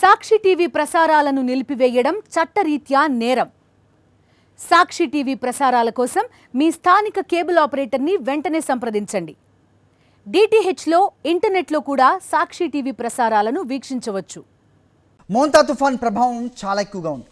సాక్షి TV ప్రసారాలను నిలిపివేయడం చట్టరీత్యా నేరం. సాక్షి టీవీ ప్రసారాల కోసం మీ స్థానిక కేబుల్ ఆపరేటర్ని వెంటనే సంప్రదించండి. డిటిహెచ్లో, ఇంటర్నెట్లో కూడా సాక్షి టీవీ ప్రసారాలను వీక్షించవచ్చు. మోంతా తుఫాన్ ప్రభావం చాలా ఎక్కువగా ఉంది.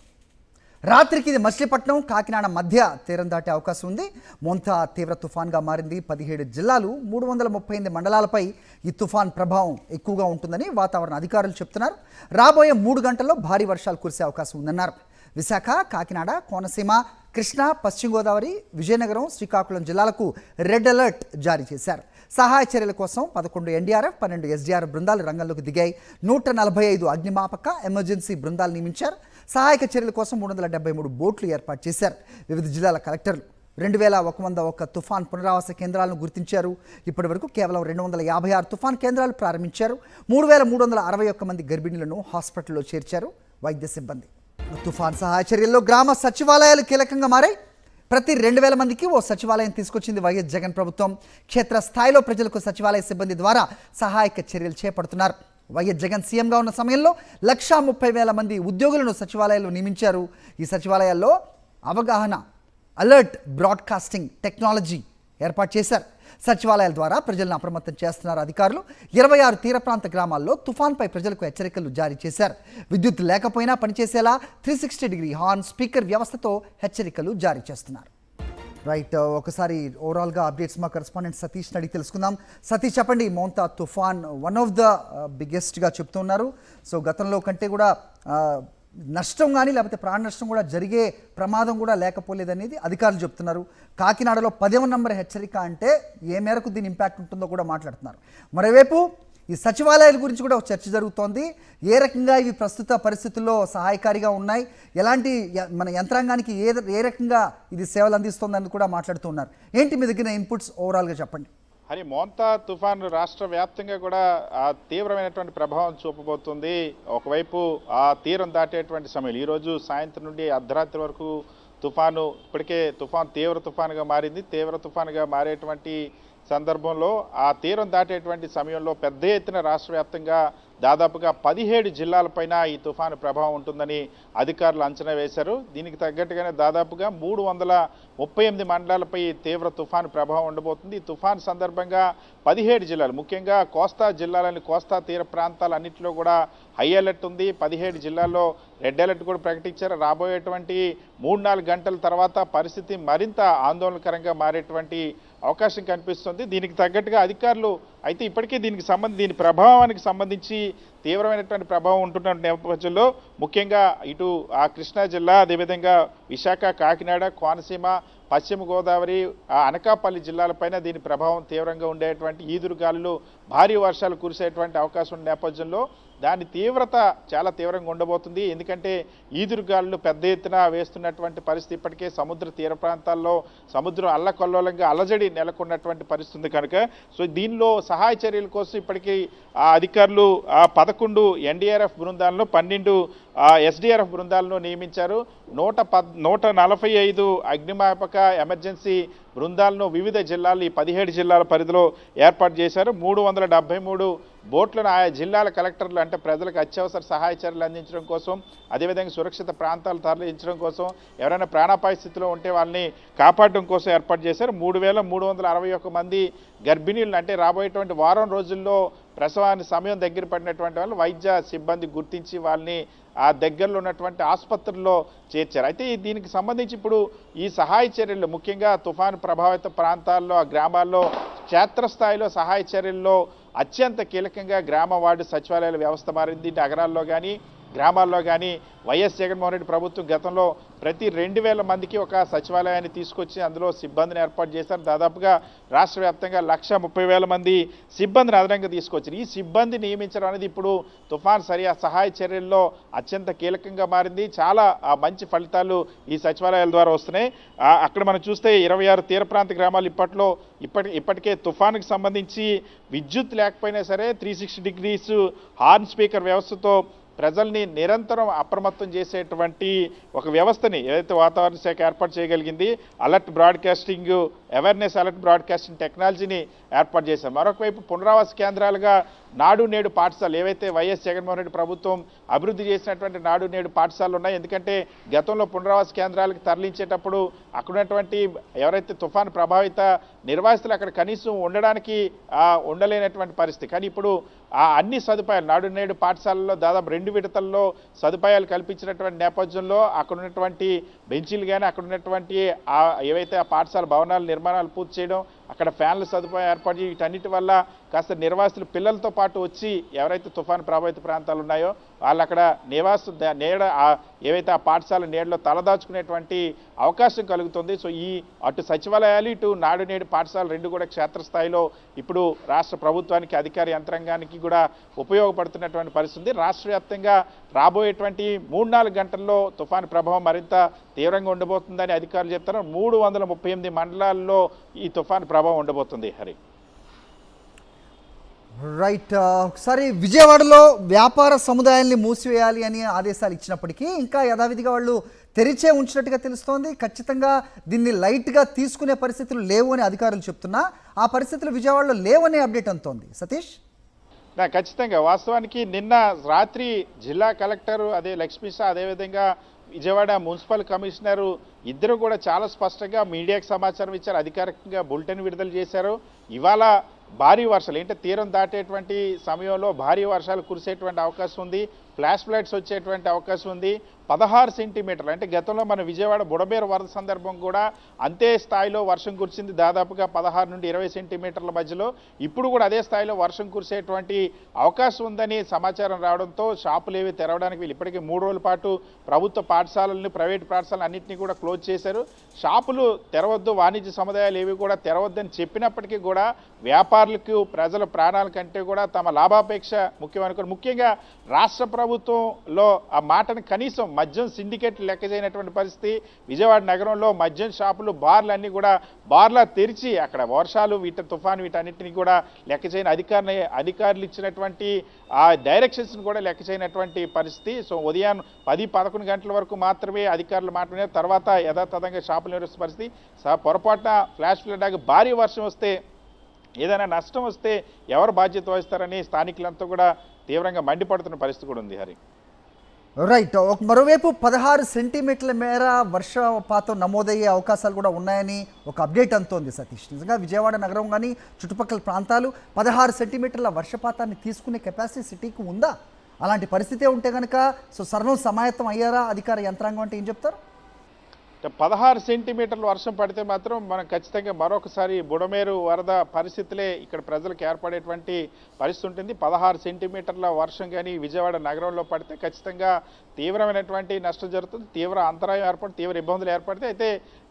రాత్రికి ఇది మచిలీపట్నం, కాకినాడ మధ్య తీరం దాటే అవకాశం ఉంది. మోంతా తీవ్ర తుఫాన్గా మారింది. 17 జిల్లాలు, 338 మండలాలపై ఈ తుఫాన్ ప్రభావం ఎక్కువగా ఉంటుందని వాతావరణ అధికారులు చెప్తున్నారు. రాబోయే 3 గంటల్లో భారీ వర్షాలు కురిసే అవకాశం ఉందన్నారు. విశాఖ, కాకినాడ, కోనసీమ, కృష్ణా, పశ్చిమ గోదావరి, విజయనగరం, శ్రీకాకుళం జిల్లాలకు రెడ్ అలర్ట్ జారీ చేశారు. సహాయ చర్యల కోసం 11 ఎన్డీఆర్ఎఫ్, 12 ఎస్డీఆర్ఎఫ్ బృందాలు రంగంలోకి దిగాయి. 145 అగ్నిమాపక, ఎమర్జెన్సీ బృందాలు నియమించారు. సహాయక చర్యల కోసం 373 బోట్లు ఏర్పాటు చేశారు. వివిధ జిల్లాల కలెక్టర్లు 2101 తుఫాన్ పునరావాస కేంద్రాలను గుర్తించారు. ఇప్పటి వరకు కేవలం 256 తుఫాన్ కేంద్రాలు ప్రారంభించారు. 3361 మంది గర్భిణులను హాస్పిటల్లో చేర్చారు వైద్య సిబ్బంది. తుఫాన్ సహాయ చర్యల్లో గ్రామ సచివాలయాలు కీలకంగా మారాయి. ప్రతి 2000 మందికి ఓ సచివాలయం తీసుకొచ్చింది వైఎస్ జగన్ ప్రభుత్వం. క్షేత్రస్థాయిలో ప్రజలకు సచివాలయ సిబ్బంది ద్వారా సహాయక చర్యలు చేపడుతున్నారు. వైఎస్ జగన్ సీఎంగా ఉన్న సమయంలో 130,000 మంది ఉద్యోగులను సచివాలయాల్లో నియమించారు. ఈ సచివాలయాల్లో అవగాహన, అలర్ట్ బ్రాడ్కాస్టింగ్ టెక్నాలజీ ఏర్పాటు చేశారు. సచివాలయాల ద్వారా ప్రజలను అప్రమత్తం చేస్తున్నారు అధికారులు. 26 తీర ప్రాంత గ్రామాల్లో తుఫాన్పై ప్రజలకు హెచ్చరికలు జారీ చేశారు. విద్యుత్ లేకపోయినా పనిచేసేలా 360 హార్న్ స్పీకర్ వ్యవస్థతో హెచ్చరికలు జారీ చేస్తున్నారు. రైట్, ఒకసారి ఓవరాల్గా అప్డేట్స్ మా కరెస్పాండెంట్ సతీష్ అడిగి తెలుసుకుందాం. సతీష్, చెప్పండి. మోంతా తుఫాన్ వన్ ఆఫ్ ద బిగ్గెస్ట్గా చెప్తున్నారు. సో గతంలో కంటే కూడా నష్టం కానీ లేకపోతే ప్రాణ నష్టం కూడా జరిగే ప్రమాదం కూడా లేకపోలేదనేది అధికారులు చెప్తున్నారు. కాకినాడలో 10వ నంబర్ హెచ్చరిక అంటే ఏ మేరకు దీని ఇంపాక్ట్ ఉంటుందో కూడా మాట్లాడుతున్నారు. మరోవైపు ఈ సచివాలయాల గురించి కూడా ఒక చర్చ జరుగుతోంది. ఏ రకంగా ఇవి ప్రస్తుత పరిస్థితుల్లో సహాయకారిగా ఉన్నాయి, ఎలాంటి మన యంత్రాంగానికి ఏ రకంగా ఇది సేవలు అందిస్తోందని కూడా మాట్లాడుతున్నారు. ఏంటి మీ దగ్గర ఇన్పుట్స్ ఓవరాల్గా చెప్పండి. అని మోంతా తుఫాను రాష్ట్ర వ్యాప్తంగా కూడా ఆ తీవ్రమైనటువంటి ప్రభావం చూపబోతుంది. ఒకవైపు ఆ తీరం దాటేటువంటి సమయం ఈరోజు సాయంత్రం నుండి అర్ధరాత్రి వరకు తుఫాను ఇప్పటికే తీవ్ర తుఫానుగా మారింది. తీవ్ర తుఫానుగా మారేటువంటి సందర్భంలో ఆ తీరం దాటేటువంటి సమయంలో పెద్ద ఎత్తున రాష్ట్ర వ్యాప్తంగా దాదాపుగా 17 జిల్లాలపైన ఈ తుఫాను ప్రభావం ఉంటుందని అధికారులు అంచనా వేశారు. దీనికి తగ్గట్టుగానే దాదాపుగా 338 మండలాలపై తీవ్ర తుఫాను ప్రభావం ఉండబోతుంది. ఈ తుఫాను సందర్భంగా 17 జిల్లాలు, ముఖ్యంగా కోస్తా జిల్లాలని, కోస్తా తీర ప్రాంతాలన్నింటిలో కూడా హై అలర్ట్ ఉంది. 17 జిల్లాల్లో రెడ్ అలర్ట్ కూడా ప్రకటించారు. రాబోయేటువంటి 3-4 గంటల తర్వాత పరిస్థితి మరింత ఆందోళనకరంగా మారేటువంటి అవకాశం కనిపిస్తుంది. దీనికి తగ్గట్టుగా అధికారులు అయితే ఇప్పటికే దీని ప్రభావానికి సంబంధించి తీవ్రమైనటువంటి ప్రభావం ఉంటున్న నేపథ్యంలో ముఖ్యంగా ఇటు ఆ కృష్ణా జిల్లా, అదేవిధంగా విశాఖ, కాకినాడ, కోనసీమ, పశ్చిమ గోదావరి, అనకాపల్లి జిల్లాలపైన దీని ప్రభావం తీవ్రంగా ఉండేటువంటి ఈదురుగాలులు, భారీ వర్షాలు కురిసేటువంటి అవకాశం ఉన్న నేపథ్యంలో దాని తీవ్రత చాలా తీవ్రంగా ఉండబోతుంది. ఎందుకంటే ఈదురుగాలులు పెద్ద ఎత్తున వేస్తున్నటువంటి పరిస్థితి, ఇప్పటికే సముద్ర తీర ప్రాంతాల్లో సముద్రం అల్లకల్లోలంగా అలజడి నెలకొన్నటువంటి పరిస్థితి కనుక సో దీనిలో సహాయ చర్యల కోసం ఇప్పటికీ అధికారులు 11 ఎన్డీఆర్ఎఫ్ బృందాలను, 12 ఎస్డీఆర్ఎఫ్ బృందాలను నియమించారు. 145 అగ్నిమాపక ఎమర్జెన్సీ బృందాలను వివిధ జిల్లాలు, ఈ 17 జిల్లాల పరిధిలో ఏర్పాటు చేశారు. 373 బోట్లను ఆయా జిల్లాల కలెక్టర్లు అంటే ప్రజలకు అత్యవసర సహాయ చర్యలు అందించడం కోసం, అదేవిధంగా సురక్షిత ప్రాంతాలు తరలించడం కోసం, ఎవరైనా ప్రాణాపాయ స్థితిలో ఉంటే వాళ్ళని కాపాడడం కోసం ఏర్పాటు చేశారు. 3361 మంది గర్భిణీలను, అంటే రాబోయేటువంటి వారం రోజుల్లో ప్రసవానికి సమయం దగ్గర పడినటువంటి వాళ్ళు వైద్య సిబ్బంది గుర్తించి వాళ్ళని ఆ దగ్గరలో ఉన్నటువంటి ఆసుపత్రుల్లో చేర్చారు. అయితే దీనికి సంబంధించి ఇప్పుడు ఈ సహాయ చర్యలు ముఖ్యంగా తుఫాను ప్రభావిత ప్రాంతాల్లో, ఆ గ్రామాల్లో క్షేత్రస్థాయిలో సహాయ చర్యల్లో అత్యంత కీలకంగా గ్రామ వార్డు సచివాలయాల వ్యవస్థ మారింది. నగరాల్లో కానీ గ్రామాల్లో కానీ వైఎస్ జగన్మోహన్ రెడ్డి ప్రభుత్వం గతంలో ప్రతి 2000 మందికి ఒక సచివాలయాన్ని తీసుకొచ్చి అందులో సిబ్బందిని ఏర్పాటు చేశారు. దాదాపుగా రాష్ట్ర వ్యాప్తంగా 130,000 మంది సిబ్బందిని అదనంగా తీసుకొచ్చారు. ఈ సిబ్బంది నియమించడం అనేది ఇప్పుడు తుఫాన్ సహాయ చర్యల్లో అత్యంత కీలకంగా మారింది. చాలా మంచి ఫలితాలు ఈ సచివాలయాల ద్వారా వస్తున్నాయి. అక్కడ మనం చూస్తే 26 తీర ప్రాంత గ్రామాలు ఇప్పటికే తుఫానుకు సంబంధించి విద్యుత్ లేకపోయినా సరే 360 హార్న్ స్పీకర్ వ్యవస్థతో ప్రజల్ని నిరంతరం అప్రమత్తం చేసేటువంటి ఒక వ్యవస్థని ఏదైతే వాతావరణ శాఖ ఏర్పాటు చేయగలిగింది, alert broadcasting awareness alert broadcasting టెక్నాలజీని ఏర్పాటు చేశారు. మరొక వైపు పునరావాస కేంద్రాలుగా నాడు నేడు పాఠశాలలు ఏవైతే వైఎస్ జగన్మోహన్ రెడ్డి ప్రభుత్వం అభివృద్ధి చేసినటువంటి నాడు నేడు పాఠశాలలు ఉన్నాయి. ఎందుకంటే గతంలో పునరావాస కేంద్రాలకు తరలించేటప్పుడు అక్కడ ఉన్నటువంటి ఎవరైతే తుఫాను ప్రభావిత నిర్వాసితులు అక్కడ కనీసం ఉండడానికి ఉండలేనటువంటి పరిస్థితి. కానీ ఇప్పుడు ఆ అన్ని సదుపాయాలు నాడు నేడు పాఠశాలల్లో దాదాపు 2 విడతల్లో సదుపాయాలు కల్పించినటువంటి నేపథ్యంలో అక్కడ ఉన్నటువంటి బెంచీలు కానీ అక్కడ ఉన్నటువంటి ఏవైతే ఆ పాఠశాల భవనాల నిర్మాణాలు పూర్తి చేయడం, అక్కడ ఫ్యాన్ల సదుపాయం ఏర్పాటు చేయడం, వీటన్నిటి వల్ల కాస్త నిర్వాసితులు పిల్లలతో పాటు వచ్చి ఎవరైతే తుఫాను ప్రభావిత ప్రాంతాలు ఉన్నాయో వాళ్ళు అక్కడ నీడ ఏవైతే ఆ పాఠశాల నీడలో తలదాచుకునేటువంటి అవకాశం కలుగుతుంది. సో అటు సచివాలయాలు ఇటు నాడు నేడు పాఠశాల 2 కూడా క్షేత్రస్థాయిలో ఇప్పుడు రాష్ట్ర ప్రభుత్వానికి అధికార యంత్రాంగానికి కూడా ఉపయోగపడుతున్నటువంటి పరిస్థితి. రాష్ట్ర వ్యాప్తంగా రాబోయేటువంటి 3-4 గంటల్లో తుఫాను ప్రభావం మరింత తీవ్రంగా ఉండబోతుందని అధికారులు చెప్తారు. 338 మండలాల్లో ఈ తుఫాను ప్రభావం ఉండబోతుంది. హరి రైట్, ఒకసారి విజయవాడలో వ్యాపార సముదాయాల్ని మూసివేయాలి అని ఆదేశాలు ఇచ్చినప్పటికీ ఇంకా యథావిధిగా వాళ్ళు తెరిచే ఉంచినట్టుగా తెలుస్తోంది. ఖచ్చితంగా దీన్ని లైట్గా తీసుకునే పరిస్థితులు లేవు అని అధికారులు చెప్తున్నా ఆ పరిస్థితులు విజయవాడలో లేవనే అప్డేట్ అందుతోంది. సతీష్, ఖచ్చితంగా వాస్తవానికి నిన్న రాత్రి జిల్లా కలెక్టర్ అదే లక్ష్మీషా అదేవిధంగా విజయవాడ మున్సిపల్ కమిషనరు ఇద్దరు కూడా చాలా స్పష్టంగా మీడియాకు సమాచారం ఇచ్చారు, అధికారికంగా బులెటిన్ విడుదల చేశారు. ఇవాళ భారీ వర్షాలు అంటే తీరం దాటేటువంటి సమయంలో భారీ వర్షాలు కురిసేటువంటి అవకాశం ఉంది, ఫ్లాష్ ఫ్లడ్స్ వచ్చేటువంటి అవకాశం ఉంది. 16 సెంటీమీటర్లు అంటే గతంలో మన విజయవాడ బుడమేరు వరద సందర్భం కూడా అంతే స్థాయిలో వర్షం కురిసింది, దాదాపుగా 16 నుండి 20 సెంటీమీటర్ల మధ్యలో. ఇప్పుడు కూడా అదే స్థాయిలో వర్షం కురిసేటువంటి అవకాశం ఉందని సమాచారం రావడంతో షాపులు ఏవి తెరవడానికి వీళ్ళు ఇప్పటికీ 3 రోజుల పాటు ప్రభుత్వ పాఠశాలలను ప్రైవేట్ పాఠశాలలు అన్నింటినీ కూడా క్లోజ్ చేశారు. షాపులు తెరవద్దు, వాణిజ్య సముదాయాలు ఏవి కూడా తెరవద్దని చెప్పినప్పటికీ కూడా వ్యాపారులకు ప్రజల ప్రాణాల కంటే కూడా తమ లాభాపేక్ష ముఖ్యమనుకోరు. ముఖ్యంగా రాష్ట్ర ప్రభుత్వంలో ఆ మాటను కనీసం మద్యం సిండికేట్ లెక్క చేయనటువంటి పరిస్థితి. విజయవాడ నగరంలో మద్యం షాపులు బార్లన్నీ కూడా బార్లా తెరిచి అక్కడ వర్షాలు తుఫాను వీటన్నిటిని కూడా లెక్క చేయని అధికారులు ఇచ్చినటువంటి ఆ డైరెక్షన్స్ని కూడా లెక్క చేయనటువంటి పరిస్థితి. సో ఉదయం 10-11 గంటల వరకు మాత్రమే అధికారులు మాట్లాడారు, తర్వాత యథాతథంగా షాపులు నిర్వహిస్తున్న పరిస్థితి. పొరపాటున ఫ్లాష్ ఫ్లడ్ భారీ వర్షం వస్తే ఏదైనా నష్టం వస్తే ఎవరు బాధ్యత వహిస్తారని స్థానికులంతా కూడా తీవ్రంగా మండిపడుతున్న పరిస్థితి కూడా ఉంది. హరి రైట్, మరోవైపు 16 సెంటీమీటర్ల మేర వర్షపాతం నమోదయ్యే అవకాశాలు కూడా ఉన్నాయని ఒక అప్డేట్ అందుతోంది. సతీష్, నిజంగా విజయవాడ నగరం కానీ చుట్టుపక్కల ప్రాంతాలు 16 సెంటీమీటర్ల వర్షపాతాన్ని తీసుకునే కెపాసిటీ సిటీకి ఉందా? అలాంటి పరిస్థితే ఉంటే కనుక సర్వం సమాయత్తం అయ్యారా అధికార యంత్రాంగం అంటే ఏం చెప్తారు? 16 సెంటీమీటర్లు వర్షం పడితే మాత్రం మనం ఖచ్చితంగా మరొకసారి బుడమేరు వరద పరిస్థితులే ఇక్కడ ప్రజలకు ఏర్పడేటువంటి పరిస్థితి ఉంటుంది. 16 సెంటీమీటర్ల వర్షం కానీ విజయవాడ నగరంలో పడితే ఖచ్చితంగా తీవ్రమైనటువంటి నష్టం జరుగుతుంది, తీవ్ర అంతరాయం ఏర్పడి తీవ్ర ఇబ్బందులు ఏర్పడితే. అయితే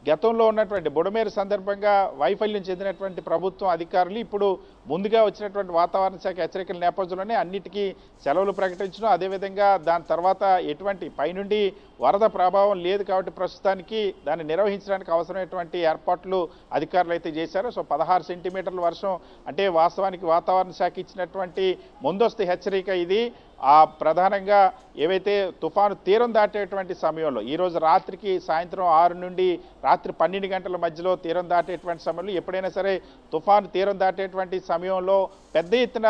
గతంలో ఉన్నటువంటి బుడమేరు సందర్భంగా వైఫల్యం చెందినటువంటి ప్రభుత్వం అధికారులు ఇప్పుడు ముందుగా వచ్చినటువంటి వాతావరణ శాఖ హెచ్చరికల నేపథ్యంలోనే అన్నిటికీ సెలవులు ప్రకటించడం, అదేవిధంగా దాని తర్వాత ఎటువంటి పైనుండి వరద ప్రభావం లేదు కాబట్టి ప్రస్తుతానికి దాన్ని నిర్వహించడానికి అవసరమైనటువంటి ఏర్పాట్లు అధికారులు అయితే చేశారు. సో 16 సెంటీమీటర్ల వర్షం అంటే వాస్తవానికి వాతావరణ శాఖ ఇచ్చినటువంటి ముందస్తు హెచ్చరిక ఇది. ప్రధానంగా ఏవైతే తుఫాను తీరం దాటేటువంటి సమయంలో ఈరోజు రాత్రికి సాయంత్రం 6 నుండి రాత్రి 12 గంటల మధ్యలో తీరం దాటేటువంటి సమయంలో ఎప్పుడైనా సరే తుఫాను తీరం దాటేటువంటి సమయంలో పెద్ద ఎత్తున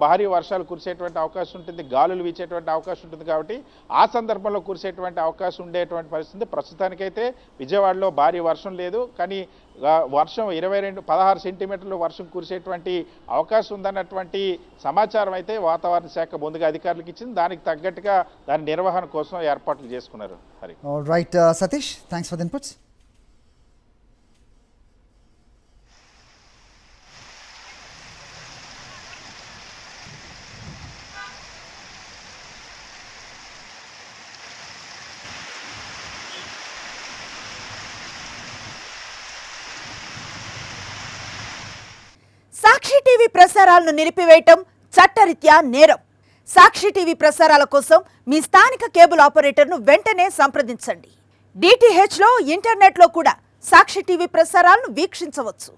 భారీ వర్షాలు కురిసేటువంటి అవకాశం ఉంటుంది, గాలులు వీచేటువంటి అవకాశం ఉంటుంది. కాబట్టి ఆ సందర్భంలో కురిసేటువంటి అవకాశం ఉండేటువంటి పరిస్థితి. ప్రస్తుతానికైతే విజయవాడలో భారీ వర్షం లేదు, కానీ వర్షం 16 సెంటీమీటర్లు వర్షం కురిసేటువంటి అవకాశం ఉందన్నటువంటి సమాచారం అయితే వాతావరణ శాఖ ముందుగా అధికారులకు ఇచ్చింది. దానికి తగ్గట్టుగా దాని నిర్వహణ కోసం ఏర్పాట్లు చేసుకున్నారు. Hari right, Satish, thanks for the inputs. Sakshi TV ప్రసారాలను నిలిపివేయటం చట్టరీత్యా నేరం. సాక్షి టీవీ ప్రసారాల కోసం మీ స్థానిక కేబుల్ ఆపరేటర్ను వెంటనే సంప్రదించండి. DTHలో ఇంటర్నెట్లో కూడా సాక్షి టీవీ ప్రసారాలను వీక్షించవచ్చు.